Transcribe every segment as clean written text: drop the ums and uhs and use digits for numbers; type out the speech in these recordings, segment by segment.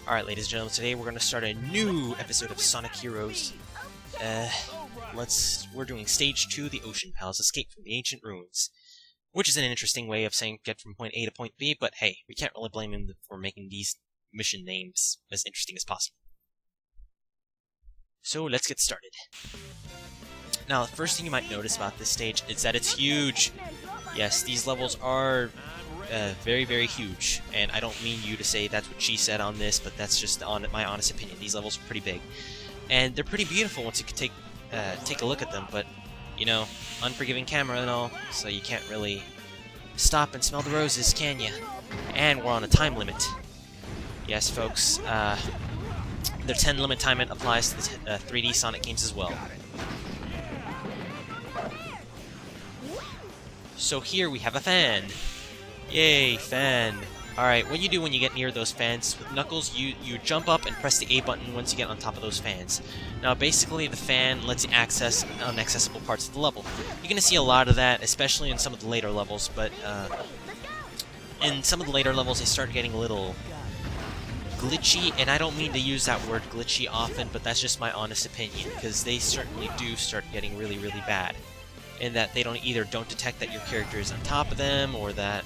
Alright, ladies and gentlemen, today we're going to start a new episode of Sonic Heroes. We're doing Stage 2, the Ocean Palace, Escape from the Ancient Ruins. Which is an interesting way of saying get from point A to point B, but hey, we can't really blame him for making these mission names as interesting as possible. So, let's get started. Now, the first thing you might notice about this stage is that it's huge. Yes, these levels are very, very huge, and I don't mean you to say that's what she said on this, but that's just my honest opinion. These levels are pretty big, and they're pretty beautiful once you can take a look at them, but, you know, unforgiving camera and all, so you can't really stop and smell the roses, can you? And we're on a time limit. Yes, folks, the 10 limit time applies to the 3D Sonic games as well. So here we have a fan. Yay, fan. Alright, what you do when you get near those fans, with Knuckles, you jump up and press the A button once you get on top of those fans. Now, basically, the fan lets you access inaccessible parts of the level. You're going to see a lot of that, especially in some of the later levels, but in some of the later levels, they start getting a little glitchy, and I don't mean to use that word glitchy often, but that's just my honest opinion, because they certainly do start getting really, really bad. In that they don't detect that your character is on top of them, or that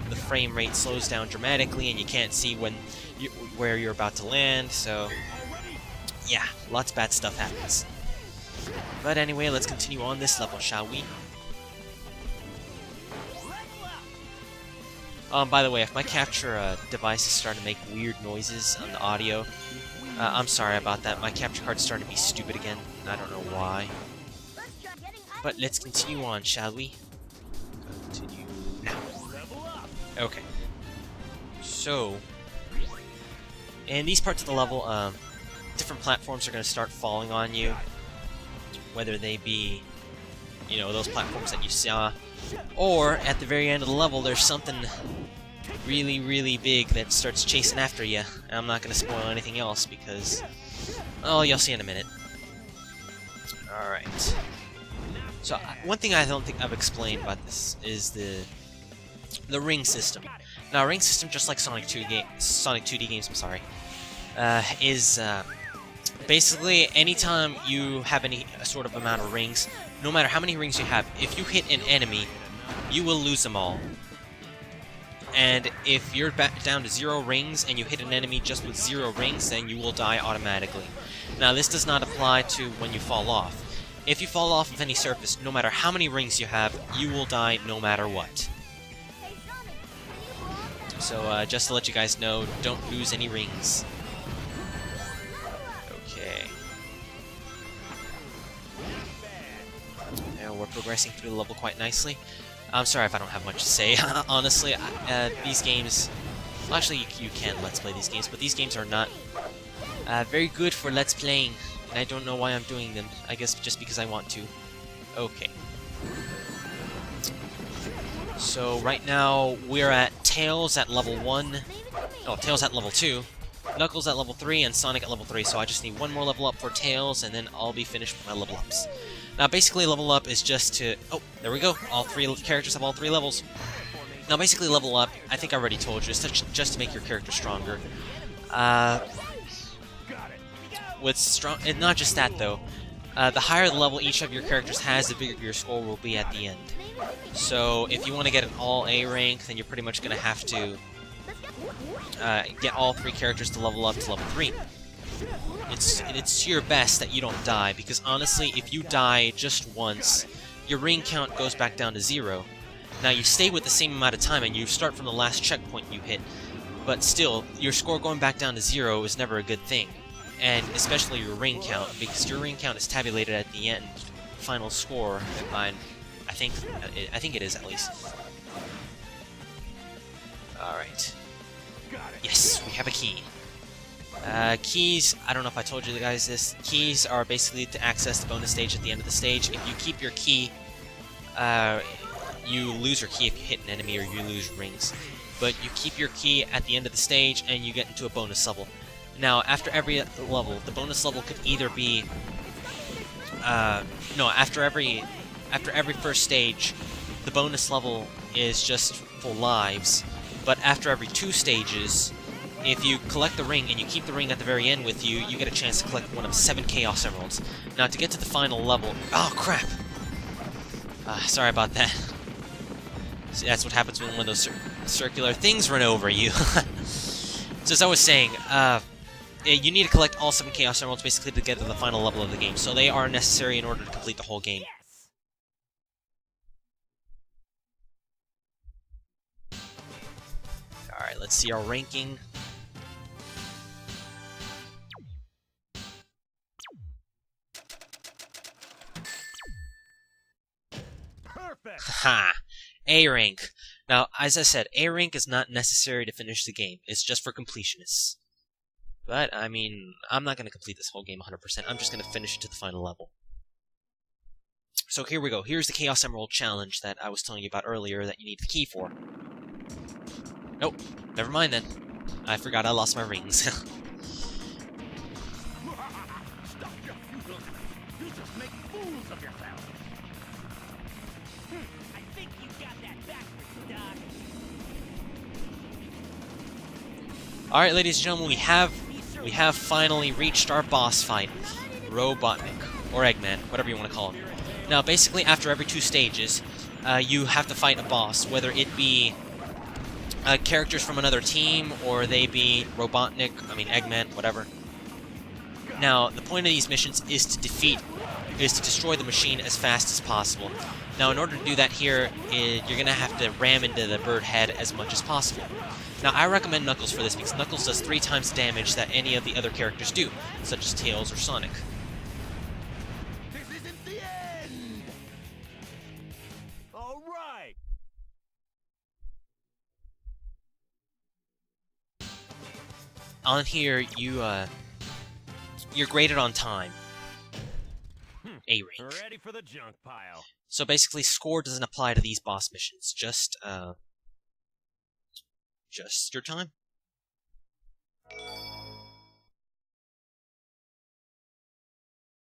the frame rate slows down dramatically and you can't see where you're about to land, so yeah, lots of bad stuff happens. But anyway, let's continue on this level, shall we? By the way, if my capture device is starting to make weird noises on the audio, I'm sorry about that. My capture card's starting to be stupid again, and I don't know why. But let's continue on, shall we? Continue now. Okay. So, in these parts of the level, different platforms are going to start falling on you. Whether they be, you know, those platforms that you saw, or at the very end of the level, there's something really, really big that starts chasing after you. And I'm not going to spoil anything else because, oh, you'll see in a minute. Alright. So, one thing I don't think I've explained about this is the ring system. Now, a ring system, just like Sonic 2D games, I'm sorry, is basically anytime you have any sort of amount of rings, no matter how many rings you have, if you hit an enemy, you will lose them all. And if you're back down to 0 rings and you hit an enemy just with 0 rings, then you will die automatically. Now, this does not apply to when you fall off. If you fall off of any surface, no matter how many rings you have, you will die no matter what. So, just to let you guys know, don't lose any rings. Okay. Now we're progressing through the level quite nicely. I'm sorry if I don't have much to say. Honestly, these games... Well, actually, you can Let's Play these games, but these games are not very good for Let's Playing. And I don't know why I'm doing them. I guess just because I want to. Okay. So right now we're at Tails at level 1. Oh, Tails at level 2. Knuckles at level 3 and Sonic at level 3. So I just need one more level up for Tails and then I'll be finished with my level ups. Now basically level up is just to... Oh, there we go. All 3 characters have all 3 levels. Now basically level up, I think I already told you, is just to make your character stronger. And not just that though, the higher the level each of your characters has, the bigger your score will be at the end. So if you want to get an all A rank, then you're pretty much going to have to get all 3 characters to level up to level 3. It's to your best that you don't die, because honestly, if you die just once, your ring count goes back down to 0. Now you stay with the same amount of time and you start from the last checkpoint you hit, but still, your score going back down to 0 is never a good thing. And especially your ring count, because your ring count is tabulated at the end, final score. I think it is at least. All right. Yes, we have a key. Keys. I don't know if I told you guys this. Keys are basically to access the bonus stage at the end of the stage. If you keep your key, you lose your key if you hit an enemy or you lose rings. But you keep your key at the end of the stage and you get into a bonus level. Now, after every level, the bonus level could either be... after every first stage, the bonus level is just full lives, but after every 2 stages, if you collect the ring and you keep the ring at the very end with you, you get a chance to collect one of 7 Chaos Emeralds. Now, to get to the final level... Oh, crap! Sorry about that. See, that's what happens when one of those circular things run over you. So as I was saying, you need to collect all 7 Chaos Emeralds basically to get to the final level of the game, so they are necessary in order to complete the whole game. Alright, let's see our ranking. Perfect. Haha! A rank. Now, as I said, A rank is not necessary to finish the game. It's just for completionists. But, I mean, I'm not going to complete this whole game 100%. I'm just going to finish it to the final level. So here we go. Here's the Chaos Emerald Challenge that I was telling you about earlier that you need the key for. Nope. Never mind then. I forgot I lost my rings. Stop your futile. You just make fools of yourself. I think you got that backwards, Doc. Alright, ladies and gentlemen, we have finally reached our boss fight. Robotnik. Or Eggman, whatever you want to call him. Now, basically, after every 2 stages, you have to fight a boss, whether it be characters from another team, or they be Eggman, whatever. Now, the point of these missions is to destroy the machine as fast as possible. Now, in order to do that here, you're gonna have to ram into the bird head as much as possible. Now, I recommend Knuckles for this, because Knuckles does 3 times damage that any of the other characters do, such as Tails or Sonic. This isn't the end. All right. On here, you're graded on time. A rank. Ready for the junk pile. So basically, score doesn't apply to these boss missions. Just your time.